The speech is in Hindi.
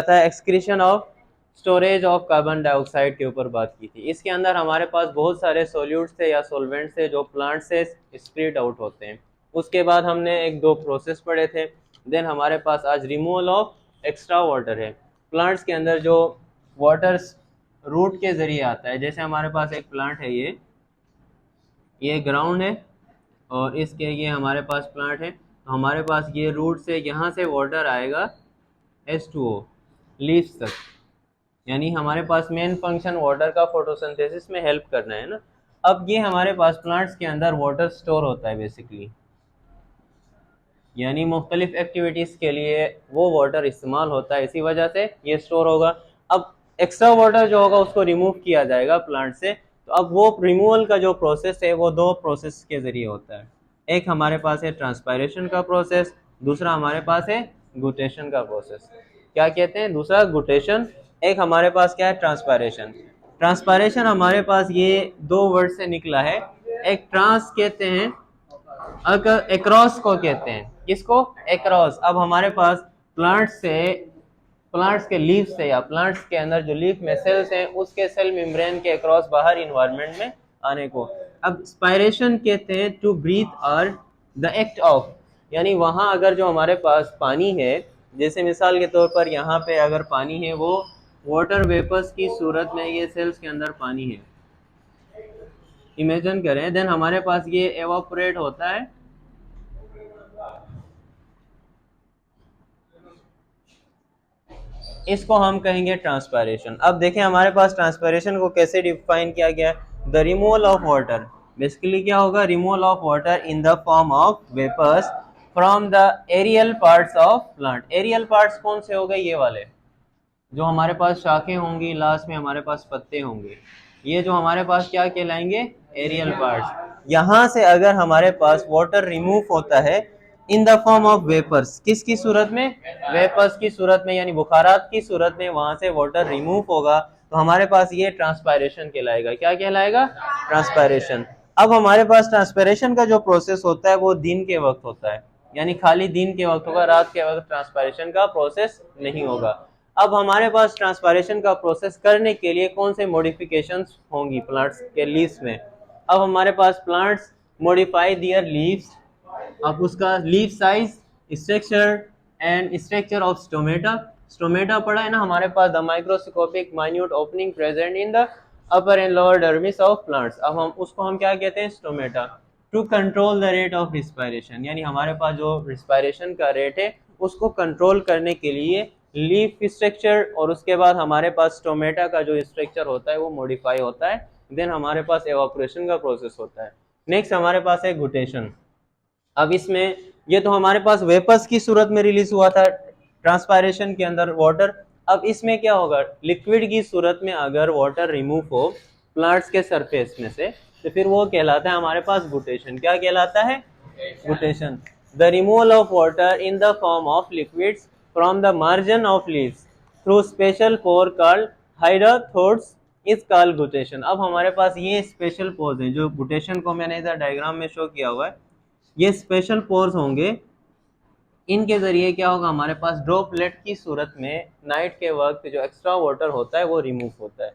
था excretion of storage of carbon dioxide के ऊपर बात की थी। इसके अंदर हमारे पास बहुत सारे सोल्यूट्स थे या सॉल्वेंट्स थे जो प्लांट से स्प्लिट आउट होते हैं। उसके बाद हमने एक दो प्रोसेस पढ़े थे। देन हमारे पास आज रिमूवल ऑफ एक्स्ट्रा वाटर है। प्लांट्स के अंदर जो वाटर रूट के ज़रिए आता है, जैसे हमारे पास एक प्लांट है, ये ग्राउंड है और इसके ये हमारे पास प्लांट है। तो हमारे पास ये रूट से यहाँ से वाटर आएगा H2O लीव्स तक, यानी हमारे पास मेन फंक्शन वाटर का फोटोसिंथेसिस में हेल्प करना है ना। अब ये हमारे पास प्लांट्स के अंदर वाटर स्टोर होता है बेसिकली, यानी मुख्तलिफ एक्टिविटीज़ के लिए वो वाटर इस्तेमाल होता है, इसी वजह से ये स्टोर होगा। अब एक्स्ट्रा वाटर जो होगा उसको रिमूव किया जाएगा प्लांट से। तो अब वो रिमूवल का जो प्रोसेस है वो दो प्रोसेस के ज़रिए होता है। एक हमारे पास है ट्रांसपायरेशन का प्रोसेस, दूसरा हमारे पास है गुटेशन का प्रोसेस। क्या कहते हैं? दूसरा गुटेशन, एक हमारे पास क्या है? ट्रांसपायरेशन। ट्रांसपायरेशन हमारे पास ये दो वर्ड से निकला है। एक ट्रांस कहते हैं, अगर एक्रॉस को कहते हैं, किसको? एक्रॉस। अब हमारे पास प्लांट्स के लीफ से या प्लांट्स के अंदर जो लीफ में सेल्स हैं उसके सेल मेम्ब्रेन के अक्रॉस बाहर इन्वायरमेंट में आने को। अब स्पायरेशन कहते हैं टू ब्रीथ और द एक्ट ऑफ, यानी वहाँ अगर जो हमारे पास पानी है, जैसे मिसाल के तौर पर यहाँ पे अगर पानी है, वो वाटर वेपर्स की सूरत में ये सेल्स के अंदर पानी है, इमेजिन करें। देन हमारे पास ये एवापोरेट होता है, इसको हम कहेंगे ट्रांसपायरेशन। अब देखें हमारे पास ट्रांसपायरेशन को कैसे डिफाइन किया गया है। The removal of water, basically क्या होगा? Removal of water in the form of vapours from the aerial parts of plant. Aerial parts कौन से हो गए? ये वाले जो हमारे पास शाखें होंगी, लास्ट में हमारे पास पत्ते होंगे, ये जो हमारे पास क्या कहलाएंगे? Aerial parts. यहाँ से अगर हमारे पास वाटर रिमूव होता है in the form of vapours, किसकी सूरत में? वेपर्स की सूरत में, यानी बुखारात की सूरत में वहां से वाटर रिमूव होगा, तो हमारे पास ये ट्रांसपायरेशन कहलाएगा। क्या कहलाएगा? ट्रांसपायरेशन। अब हमारे पास ट्रांसपायरेशन का जो प्रोसेस होता है वो दिन के वक्त होता है, यानी खाली दिन के वक्त होगा, रात के वक्त ट्रांसपायरेशन का प्रोसेस नहीं होगा। अब हमारे पास ट्रांसपायरेशन का प्रोसेस करने के लिए कौन से मॉडिफिकेशंस होंगी प्लांट्स के लीव्स में? अब हमारे पास प्लांट्स मॉडिफाई देयर लीव्स। अब उसका leaf size, structure and structure of stomata. Stomata पढ़ा है ना हमारे पास, the microscopic minute opening present in the upper and lower dermis of plants. अब हम उसको क्या कहते हैं? Stomata. To control the rate of respiration, यानी हमारे पास जो रिस्पायरेशन का रेट है उसको कंट्रोल करने के लिए लीफ स्ट्रक्चर और उसके बाद हमारे पास स्टोमेटा का जो स्ट्रक्चर होता है वो मॉडिफाई होता है। देन हमारे पास एवापोरेशन का प्रोसेस होता है। नेक्स्ट हमारे पास है गुटेशन। अब इसमें ये तो हमारे पास वेपर्स की सूरत में रिलीज हुआ था ट्रांसपायरेशन के अंदर वाटर। अब इसमें क्या होगा? लिक्विड की सूरत में अगर वाटर रिमूव हो प्लांट्स के सरफेस में से, तो फिर वो कहलाता है हमारे पास गुटेशन। क्या कहलाता है? Guttation. The removal of water in the form of liquids from the margin of leaves through special pore called hydathodes is called guttation. अब हमारे पास ये स्पेशल पोर्स हैं, जो गुटेशन को मैंने इधर डायग्राम में शो किया हुआ है, ये स्पेशल पोर्स होंगे। इनके जरिए क्या होगा? हमारे पास ड्रॉपलेट की सूरत में नाइट के वक्त जो एक्स्ट्रा वाटर होता है वो रिमूव होता है।